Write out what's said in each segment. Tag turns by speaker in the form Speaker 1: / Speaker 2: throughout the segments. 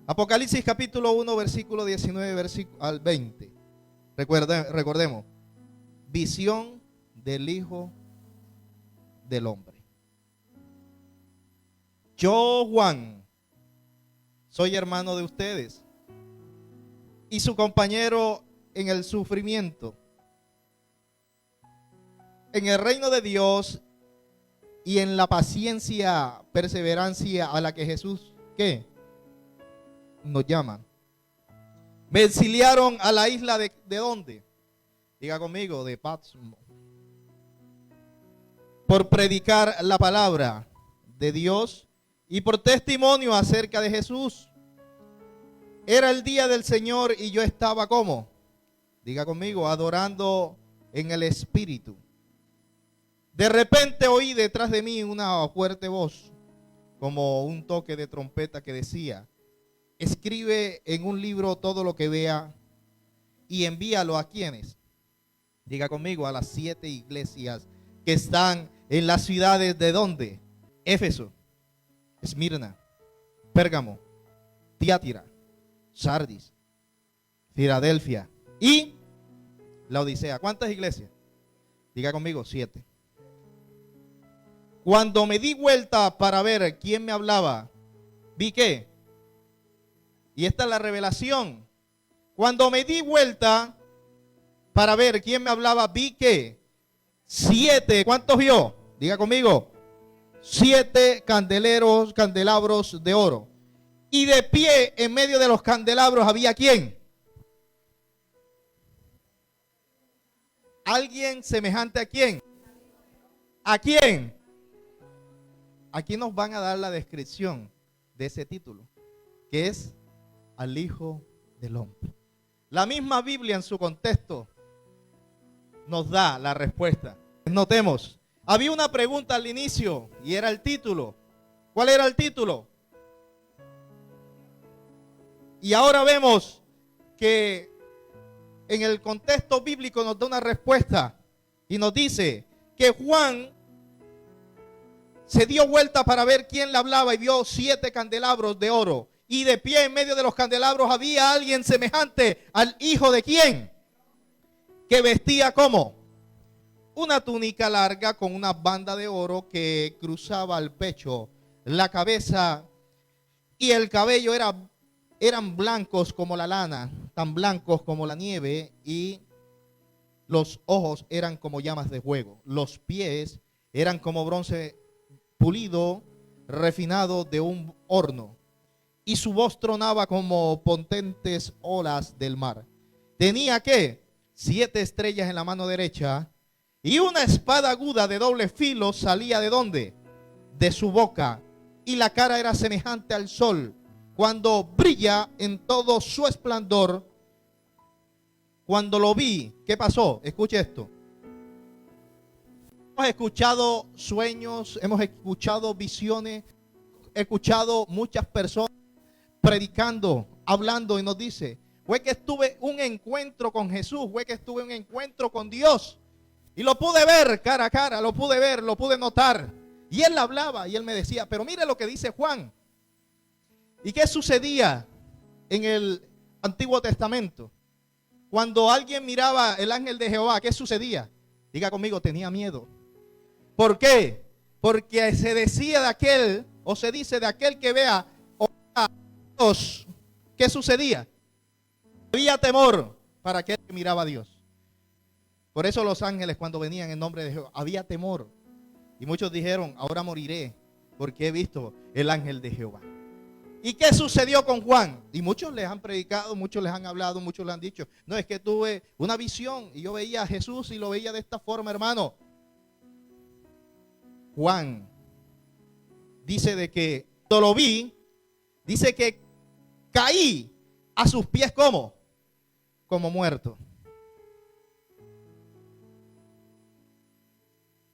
Speaker 1: Apocalipsis capítulo 1, versículo 19 al 20. Recordemos, visión del Hijo del Hombre. Yo, Juan, soy hermano de ustedes y su compañero en el sufrimiento, en el reino de Dios y en la paciencia, perseverancia a la que Jesús, ¿qué? Nos llama. Me exiliaron a la isla ¿de dónde? Diga conmigo, de Patmos, por predicar la palabra de Dios y por testimonio acerca de Jesús. Era el día del Señor y yo estaba ¿cómo? Diga conmigo, adorando en el Espíritu. De repente oí detrás de mí una fuerte voz, como un toque de trompeta que decía: escribe en un libro todo lo que vea y envíalo a quienes. Diga conmigo, a las 7 iglesias que están en las ciudades de ¿dónde? Éfeso, Esmirna, Pérgamo, Tiatira, Sardis, Filadelfia y Laodicea. ¿Cuántas iglesias? Diga conmigo, 7. Cuando me di vuelta para ver quién me hablaba, vi que, y esta es la revelación, cuando me di vuelta para ver quién me hablaba, vi que 7, ¿cuántos vio? Diga conmigo, 7 candelabros de oro. Y de pie en medio de los candelabros había ¿quién? ¿Alguien semejante a quién? ¿A quién? Aquí nos van a dar la descripción de ese título, que es al Hijo del Hombre. La misma Biblia en su contexto nos da la respuesta. Notemos, había una pregunta al inicio y era el título. ¿Cuál era el título? Y ahora vemos que en el contexto bíblico nos da una respuesta y nos dice que Juan se dio vuelta para ver quién le hablaba y vio 7 candelabros de oro. Y de pie en medio de los candelabros había alguien semejante al Hijo de quién, que vestía como una túnica larga con una banda de oro que cruzaba el pecho, la cabeza y el cabello eran blancos como la lana, tan blancos como la nieve, y los ojos eran como llamas de fuego. Los pies eran como bronce pulido, refinado de un horno, y su voz tronaba como potentes olas del mar. Tenía ¿qué? 7 estrellas en la mano derecha, y una espada aguda de doble filo salía ¿de dónde? De su boca, y la cara era semejante al sol cuando brilla en todo su esplendor. Cuando lo vi, ¿qué pasó? Escuche esto. Hemos escuchado sueños, hemos escuchado visiones, escuchado muchas personas predicando, hablando, y nos dice: fue que tuve un encuentro con Jesús, fue que tuve un encuentro con Dios y lo pude ver cara a cara, lo pude ver, lo pude notar. Y él hablaba y él me decía: pero mire lo que dice Juan. ¿Y qué sucedía en el Antiguo Testamento? Cuando alguien miraba el ángel de Jehová, ¿qué sucedía? Diga conmigo, tenía miedo. ¿Por qué? Porque se decía de aquel, o se dice de aquel que vea a Dios, ¿qué sucedía? Había temor para aquel que miraba a Dios. Por eso los ángeles, cuando venían en nombre de Jehová, había temor. Y muchos dijeron: ahora moriré porque he visto el ángel de Jehová. ¿Y qué sucedió con Juan? Y muchos les han predicado, muchos les han hablado, muchos les han dicho: no, es que tuve una visión y yo veía a Jesús y lo veía de esta forma, hermano. Juan dice de que cuando lo vi, dice que caí a sus pies como muerto.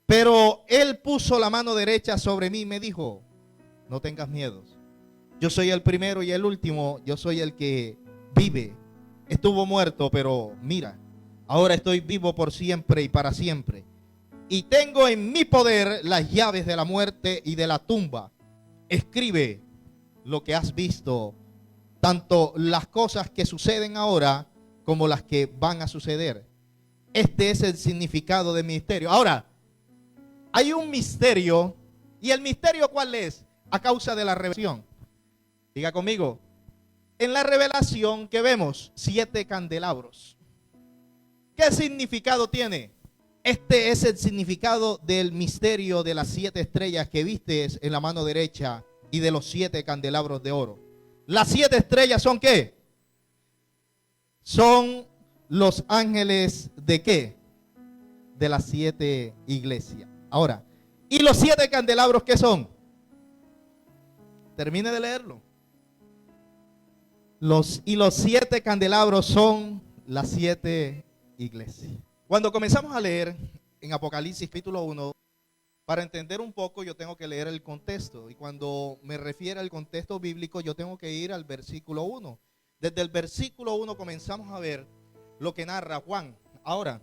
Speaker 1: Pero él puso la mano derecha sobre mí y me dijo: no tengas miedo. Yo soy el primero y el último, yo soy el que vive. Estuvo muerto, pero mira, ahora estoy vivo por siempre y para siempre. Y tengo en mi poder las llaves de la muerte y de la tumba. Escribe lo que has visto tanto las cosas que suceden ahora como las que van a suceder. Este es el significado del misterio. Ahora, hay un misterio, y el misterio ¿cuál es? A causa de la revelación. Diga conmigo, en la revelación que vemos 7 candelabros. ¿Qué significado tiene? Este es el significado del misterio de las 7 estrellas que vistes en la mano derecha y de los 7 candelabros de oro. Las 7 estrellas ¿son qué? Son los ángeles ¿de qué? De las 7 iglesias. Ahora, ¿y los 7 candelabros qué son? Termine de leerlo. Los 7 candelabros son las 7 iglesias. Cuando comenzamos a leer en Apocalipsis capítulo 1, para entender un poco yo tengo que leer el contexto. Y cuando me refiero al contexto bíblico, yo tengo que ir al versículo 1. Desde el versículo 1 comenzamos a ver lo que narra Juan. Ahora,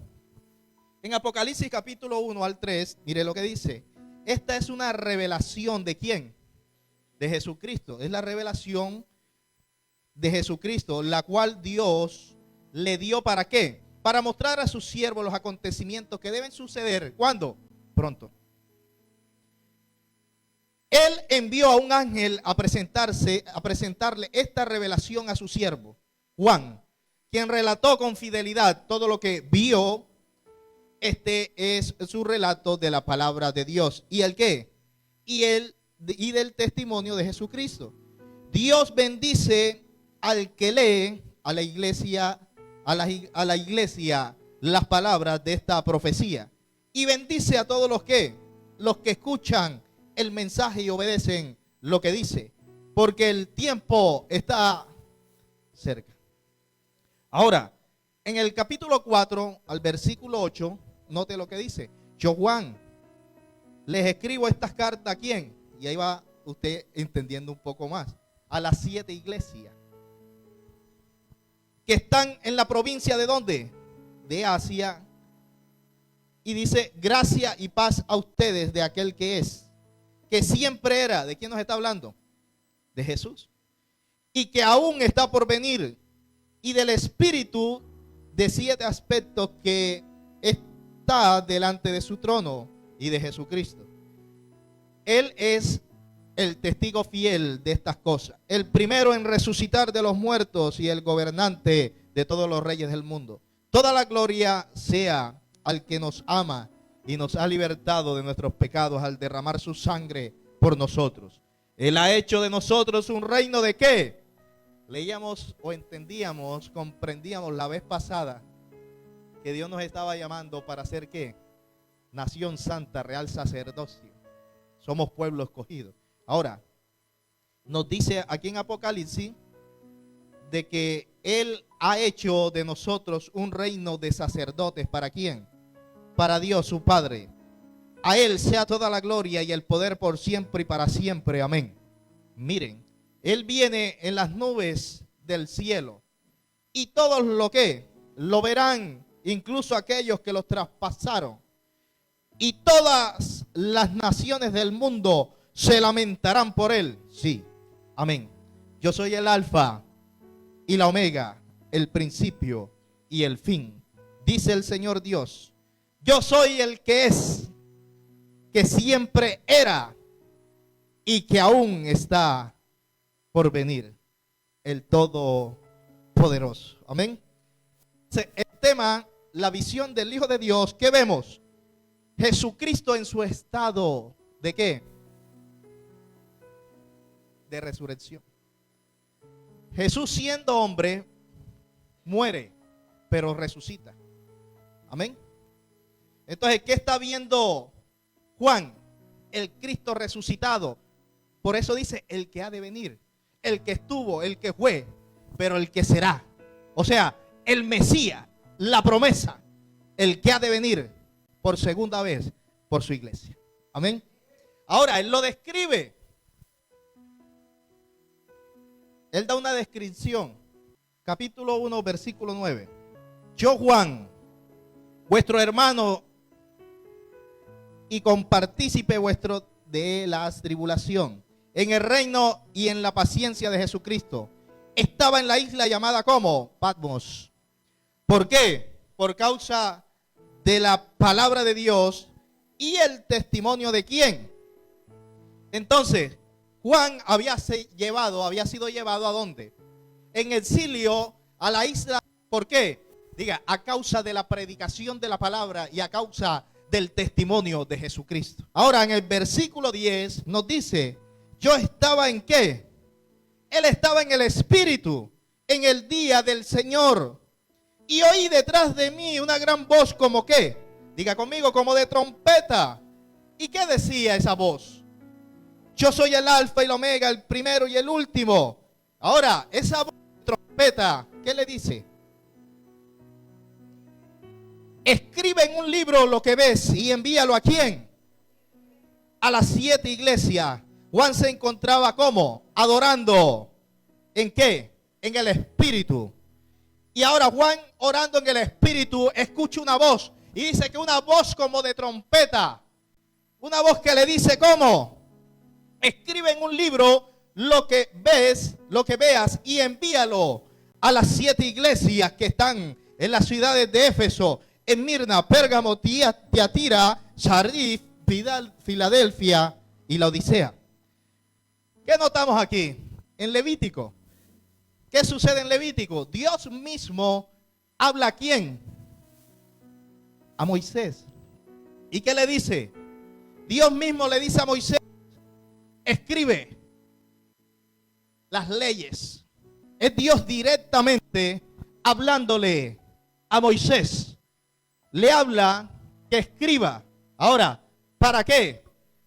Speaker 1: en Apocalipsis capítulo 1 al 3, mire lo que dice. Esta es una revelación ¿de quién? De Jesucristo. Es la revelación de Jesucristo, la cual Dios le dio ¿para qué? Para mostrar a sus siervos los acontecimientos que deben suceder. ¿Cuándo? Pronto. Él envió a un ángel a presentarle esta revelación a su siervo, Juan, quien relató con fidelidad todo lo que vio. Este es su relato de la palabra de Dios. ¿Y el qué? Y del testimonio de Jesucristo. Dios bendice al que lee a la iglesia, a la iglesia las palabras de esta profecía. Y bendice a todos los que escuchan el mensaje y obedecen lo que dice, porque el tiempo está cerca. Ahora, en el capítulo 4 al versículo 8, note lo que dice. Yo, Juan, les escribo estas cartas ¿a quién? Y ahí va usted entendiendo un poco más. A las 7 iglesias que están en la provincia ¿de dónde? De Asia. Y dice, gracia y paz a ustedes de aquel que es, que siempre era. ¿De quién nos está hablando? De Jesús. Y que aún está por venir. Y del Espíritu de 7 aspectos que está delante de su trono y de Jesucristo. Él es el testigo fiel de estas cosas, el primero en resucitar de los muertos y el gobernante de todos los reyes del mundo. Toda la gloria sea al que nos ama y nos ha libertado de nuestros pecados al derramar su sangre por nosotros. Él ha hecho de nosotros un reino ¿de qué? Leíamos o entendíamos, comprendíamos la vez pasada que Dios nos estaba llamando para ser ¿qué? Nación santa, real sacerdocio. Somos pueblo escogido. Ahora, nos dice aquí en Apocalipsis de que Él ha hecho de nosotros un reino de sacerdotes. ¿Para quién? Para Dios su Padre. A Él sea toda la gloria y el poder por siempre y para siempre. Amén. Miren, Él viene en las nubes del cielo y todos lo verán, incluso aquellos que los traspasaron. Y todas las naciones del mundo se lamentarán por él. Sí, amén. Yo soy el alfa y la omega, el principio y el fin. Dice el Señor Dios. Yo soy el que es, que siempre era y que aún está por venir. El Todopoderoso. Amén. El tema, la visión del Hijo de Dios. ¿Qué vemos? Jesucristo en su estado ¿de qué? De resurrección. Jesús siendo hombre muere, pero resucita. Amén. Entonces, ¿qué está viendo Juan? El Cristo resucitado. Por eso dice el que ha de venir, el que estuvo, el que fue, pero el que será. O sea, el Mesías, la promesa, el que ha de venir por segunda vez por su iglesia. Amén. Ahora, él lo describe. Él da una descripción. Capítulo 1, versículo 9. Yo, Juan, vuestro hermano y compartícipe vuestro de la tribulación, en el reino y en la paciencia de Jesucristo, estaba en la isla llamada como Patmos. ¿Por qué? Por causa de la palabra de Dios y el testimonio de quién. Entonces, Juan había sido llevado ¿a dónde? En exilio a la isla. ¿Por qué? Diga, a causa de la predicación de la palabra y a causa del testimonio de Jesucristo. Ahora en el versículo 10 nos dice, yo estaba ¿en qué? Él estaba en el Espíritu, en el día del Señor. Y oí detrás de mí una gran voz como ¿qué? Diga conmigo, como de trompeta. ¿Y qué decía esa voz? Yo soy el alfa y el omega, el primero y el último. Ahora, esa voz de trompeta, ¿qué le dice? Escribe en un libro lo que ves y envíalo ¿a quién? A las 7 iglesias. Juan se encontraba ¿cómo? Adorando. ¿En qué? En el Espíritu. Y ahora Juan, orando en el Espíritu, escucha una voz. Y dice que una voz como de trompeta. Una voz que le dice ¿cómo? Escribe en un libro lo que ves, lo que veas y envíalo a las 7 iglesias que están en las ciudades de Éfeso, en Mirna, Pérgamo, Tiatira, Sardis, Filadelfia y la Odisea. ¿Qué notamos aquí? En Levítico. ¿Qué sucede en Levítico? Dios mismo habla ¿a quién? A Moisés. ¿Y qué le dice? Dios mismo le dice a Moisés, escribe las leyes. Es Dios directamente hablándole a Moisés. Le habla que escriba. Ahora, ¿para qué?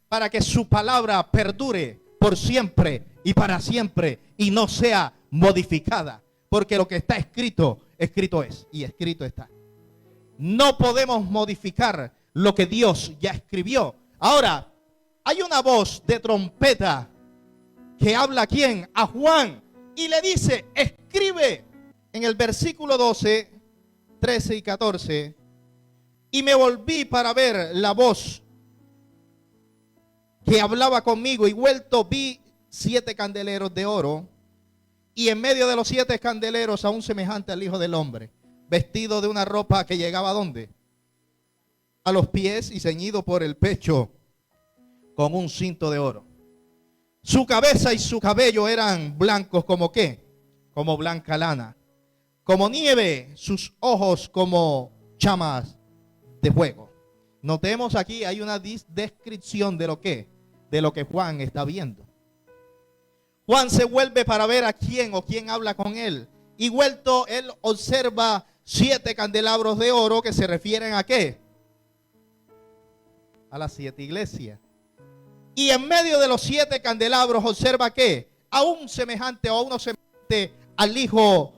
Speaker 1: Para que su palabra perdure por siempre y para siempre y no sea modificada. Porque lo que está escrito, escrito es y escrito está. No podemos modificar lo que Dios ya escribió. Ahora, hay una voz de trompeta que habla ¿a quién? A Juan. Y le dice, escribe en el versículo 12, 13 y 14. Y me volví para ver la voz que hablaba conmigo y vuelto vi 7 candeleros de oro y en medio de los 7 candeleros a un semejante al Hijo del Hombre, vestido de una ropa que llegaba ¿a dónde? A los pies y ceñido por el pecho con un cinto de oro. Su cabeza y su cabello eran blancos como ¿qué? Como blanca lana, como nieve, sus ojos como llamas de fuego. Notemos aquí, hay una descripción de lo que Juan está viendo. Juan se vuelve para ver a quién o quién habla con él. Y vuelto, él observa 7 candelabros de oro que se refieren ¿a qué? A las 7 iglesias. Y en medio de los 7 candelabros observa ¿qué? A un semejante o a uno semejante al Hijo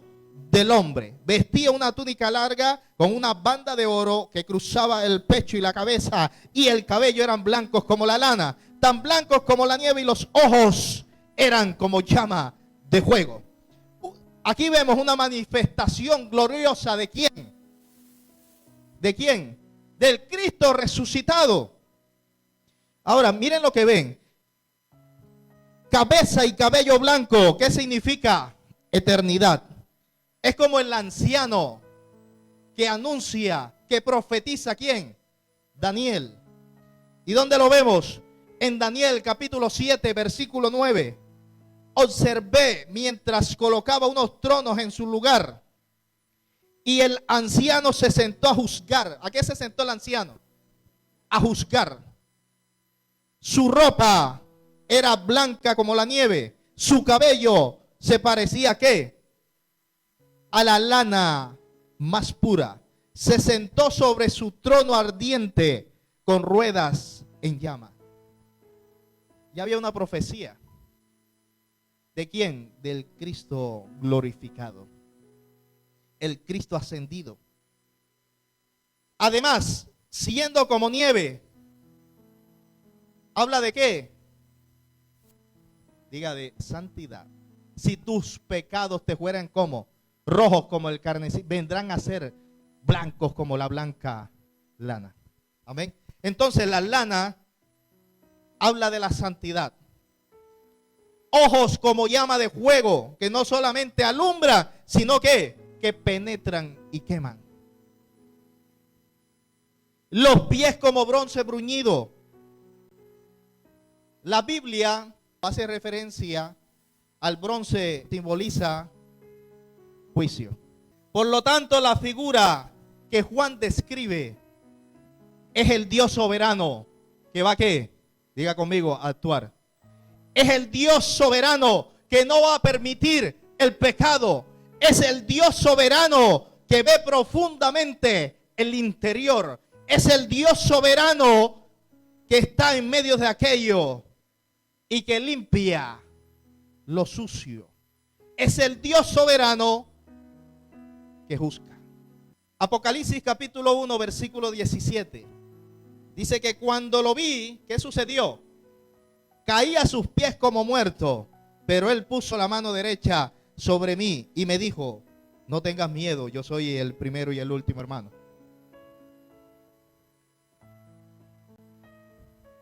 Speaker 1: del Hombre. Vestía una túnica larga con una banda de oro que cruzaba el pecho y la cabeza, y el cabello eran blancos como la lana, tan blancos como la nieve, y los ojos eran como llama de fuego. Aquí vemos una manifestación gloriosa de quién. ¿De quién? Del Cristo resucitado. Ahora miren lo que ven. Cabeza y cabello blanco, ¿qué significa? Eternidad. Es como el anciano que anuncia, que profetiza ¿quién? Daniel. ¿Y dónde lo vemos? En Daniel capítulo 7 versículo 9. Observé mientras colocaba unos tronos en su lugar. Y el anciano se sentó a juzgar. ¿A qué se sentó el anciano? A juzgar. Su ropa era blanca como la nieve. Su cabello se parecía ¿a qué? A la lana más pura. Se sentó sobre su trono ardiente con ruedas en llama. Ya había una profecía. ¿De quién? Del Cristo glorificado. El Cristo ascendido. Además, siendo como nieve, ¿habla de qué? Diga de santidad. Si tus pecados te fueran como rojos como el carmesí, vendrán a ser blancos como la blanca lana. Amén. Entonces la lana habla de la santidad. ojos como llama de fuego, que no solamente alumbra, sino que penetran y queman. Los pies como bronce bruñido. La Biblia hace referencia al bronce, simboliza juicio. Por lo tanto, la figura que Juan describe es el Dios soberano que va a ¿qué? Diga conmigo, a actuar. Es el Dios soberano que no va a permitir el pecado. Es el Dios soberano que ve profundamente el interior. Es el Dios soberano que está en medio de aquello y que limpia lo sucio. Es el Dios soberano que juzga. Apocalipsis capítulo 1 versículo 17. Dice que cuando lo vi, ¿qué sucedió? Caí a sus pies como muerto, pero él puso la mano derecha sobre mí y me dijo: no tengas miedo, yo soy el primero y el último, hermano.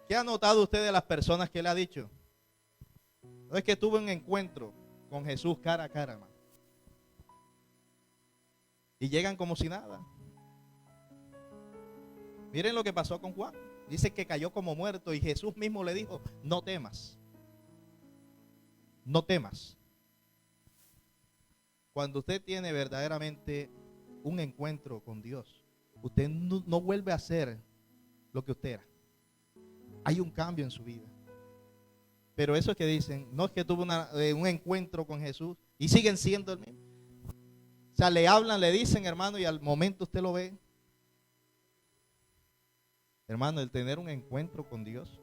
Speaker 1: ¿Qué ha notado usted de las personas que le ha dicho? No es que tuve un encuentro con Jesús cara a cara, hermano, y llegan como si nada. Miren lo que pasó con Juan. Dice que cayó como muerto y Jesús mismo le dijo: no temas. No temas. Cuando usted tiene verdaderamente un encuentro con Dios, usted no vuelve a ser lo que usted era. Hay un cambio en su vida. Pero eso es que dicen, no es que tuvo un encuentro con Jesús y siguen siendo el mismo. O sea, le hablan, le dicen, hermano, y al momento usted lo ve. Hermano, el tener un encuentro con Dios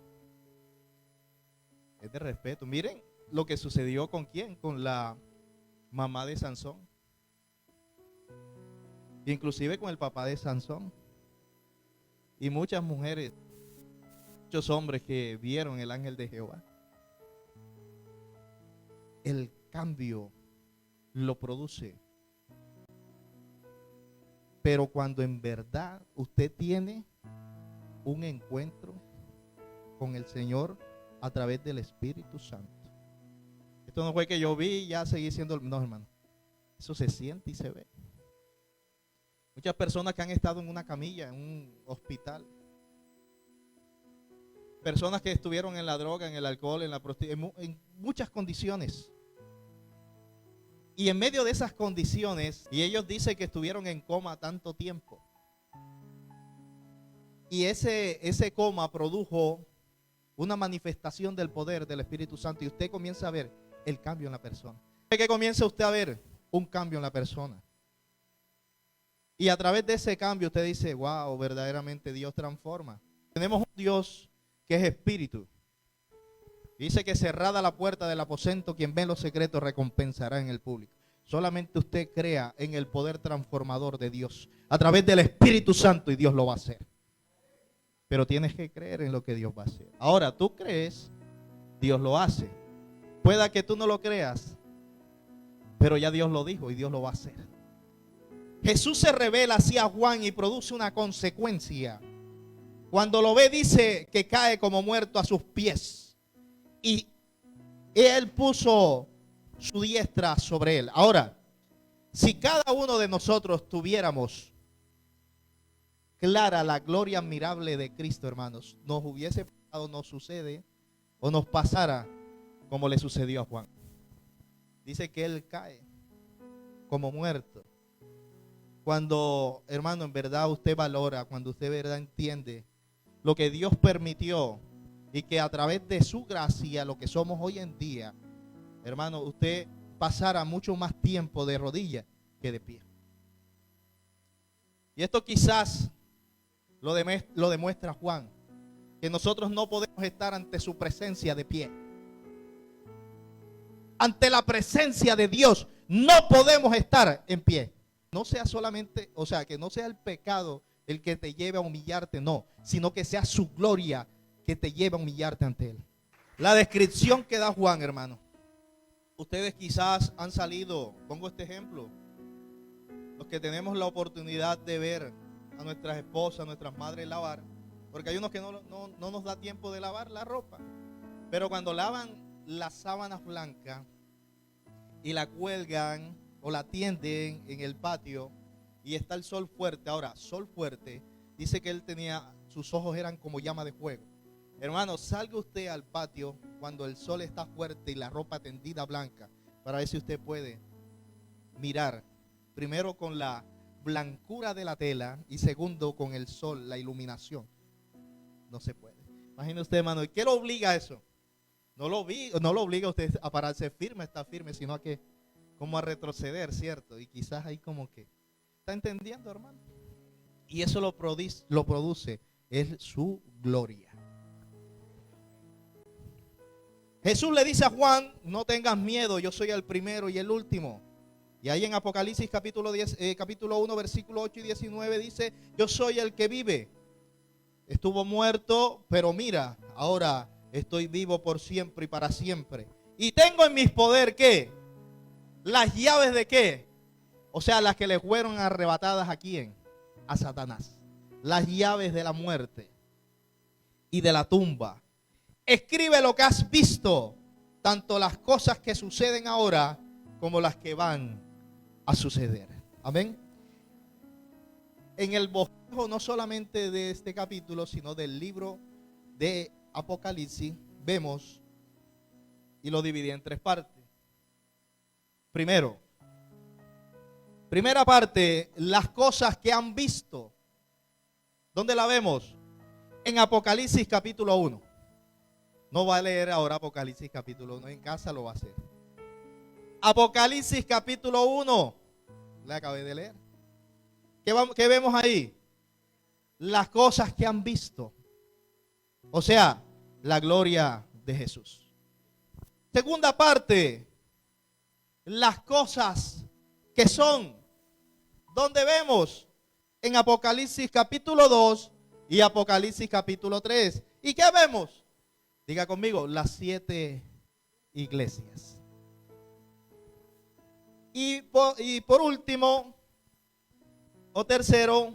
Speaker 1: es de respeto. Miren lo que sucedió con quién, con la mamá de Sansón, inclusive con el papá de Sansón, y muchas mujeres, muchos hombres que vieron el ángel de Jehová. El cambio lo produce, pero cuando en verdad usted tiene un encuentro con el Señor a través del Espíritu Santo. Esto no fue que yo vi y ya seguí siendo, no, hermano. Eso se siente y se ve. Muchas personas que han estado en una camilla, en un hospital. Personas que estuvieron en la droga, en el alcohol, en la prostitución, en muchas condiciones. Y en medio de esas condiciones, y ellos dicen que estuvieron en coma tanto tiempo. Y ese coma produjo una manifestación del poder del Espíritu Santo. Y usted comienza a ver el cambio en la persona. Que comienza usted a ver un cambio en la persona. Y a través de ese cambio usted dice: wow, verdaderamente Dios transforma. Tenemos un Dios que es espíritu. Dice que cerrada la puerta del aposento, quien ve en los secretos recompensará en el público. Solamente usted crea en el poder transformador de Dios a través del Espíritu Santo y Dios lo va a hacer. Pero tienes que creer en lo que Dios va a hacer. Ahora, tú crees, Dios lo hace. Pueda que tú no lo creas, pero ya Dios lo dijo y Dios lo va a hacer. Jesús se revela hacia Juan y produce una consecuencia. Cuando lo ve, dice que cae como muerto a sus pies. Y él puso su diestra sobre él. Ahora, si cada uno de nosotros tuviéramos clara la gloria admirable de Cristo, hermanos, nos hubiese pasado, nos sucede o nos pasara como le sucedió a Juan. Dice que él cae como muerto. Cuando, hermano, en verdad usted valora, cuando usted en verdad entiende lo que Dios permitió y que a través de su gracia, lo que somos hoy en día, hermano, usted pasara mucho más tiempo de rodillas que de pie. Y esto quizás lo demuestra Juan, que nosotros no podemos estar ante su presencia de pie. Ante la presencia de Dios no podemos estar en pie. No sea solamente, o sea, que no sea el pecado el que te lleve a humillarte, no, sino que sea su gloria que te lleve a humillarte ante Él. La descripción que da Juan, hermano. Ustedes quizás han salido, pongo este ejemplo, los que tenemos la oportunidad de ver a nuestras esposas, a nuestras madres lavar, porque hay unos que no nos da tiempo de lavar la ropa, pero cuando lavan las sábanas blancas y la cuelgan o la tienden en el patio y está el sol fuerte. Ahora, sol fuerte, dice que él tenía, sus ojos eran como llama de fuego. Hermano, salga usted al patio cuando el sol está fuerte y la ropa tendida blanca, para ver si usted puede mirar, primero con la blancura de la tela y segundo con el sol, la iluminación. No se puede. Imagine usted, hermano, ¿y qué lo obliga a eso? No lo obliga a usted a pararse firme, está firme, sino a que, como a retroceder, ¿cierto? Y quizás ahí como que, ¿está entendiendo, hermano? Y eso lo produce, es su gloria. Jesús le dice a Juan, no tengas miedo, yo soy el primero y el último. Y ahí en Apocalipsis capítulo 1, versículo 8 y 19 dice, yo soy el que vive. Estuvo muerto, pero mira, ahora estoy vivo por siempre y para siempre. Y tengo en mis poder, ¿qué? Las llaves de ¿qué? O sea, las que le fueron arrebatadas ¿a quién? A Satanás. Las llaves de la muerte y de la tumba. Escribe lo que has visto, tanto las cosas que suceden ahora como las que van a suceder. Amén. En el bosquejo no solamente de este capítulo, sino del libro de Apocalipsis, vemos, y lo dividí en tres partes. Primera parte, las cosas que han visto. ¿Dónde la vemos? En Apocalipsis capítulo 1. No va a leer ahora Apocalipsis capítulo 1, en casa lo va a hacer. Apocalipsis capítulo 1, le acabé de leer. ¿Qué vemos ahí? Las cosas que han visto. O sea, la gloria de Jesús. Segunda parte, las cosas que son. ¿Dónde vemos? En Apocalipsis capítulo 2 y Apocalipsis capítulo 3. ¿Y qué vemos? Diga conmigo, las 7 iglesias. Y por último, o tercero,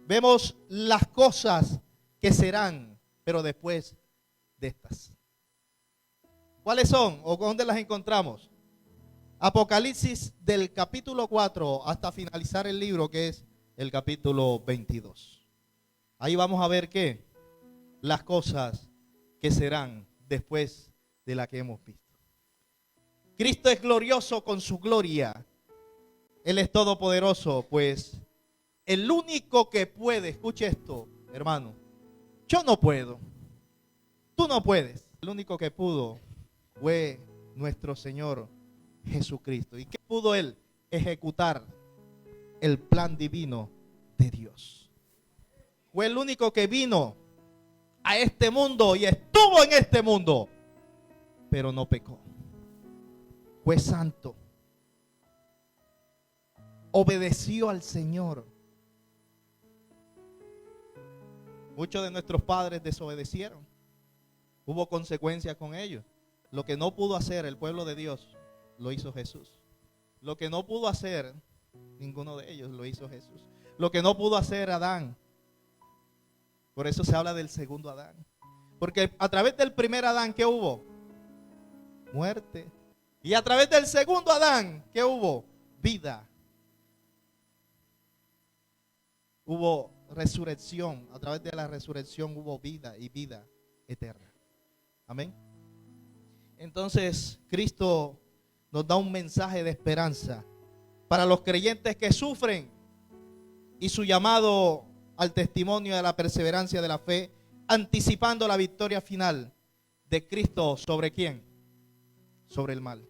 Speaker 1: vemos las cosas que serán, pero después de estas. ¿Cuáles son o dónde las encontramos? Apocalipsis del capítulo 4 hasta finalizar el libro, que es el capítulo 22. Ahí vamos a ver qué, las cosas que serán después de la que hemos visto. Cristo es glorioso con su gloria. Él es todopoderoso, pues el único que puede, escuche esto, hermano, yo no puedo, tú no puedes. El único que pudo fue nuestro Señor Jesucristo. ¿Y qué pudo Él? Ejecutar el plan divino de Dios. Fue el único que vino a este mundo y estuvo en este mundo, pero no pecó. Fue santo. Obedeció al Señor. Muchos de nuestros padres desobedecieron. Hubo consecuencias con ellos. Lo que no pudo hacer el pueblo de Dios, lo hizo Jesús. Lo que no pudo hacer ninguno de ellos, lo hizo Jesús. Lo que no pudo hacer Adán. Por eso se habla del segundo Adán. Porque a través del primer Adán, ¿qué hubo? Muerte. Y a través del segundo Adán, ¿qué hubo? Vida. Hubo resurrección. A través de la resurrección hubo vida y vida eterna. Amén. Entonces, Cristo nos da un mensaje de esperanza para los creyentes que sufren y su llamado al testimonio de la perseverancia de la fe, anticipando la victoria final de Cristo sobre ¿quién? Sobre el mal.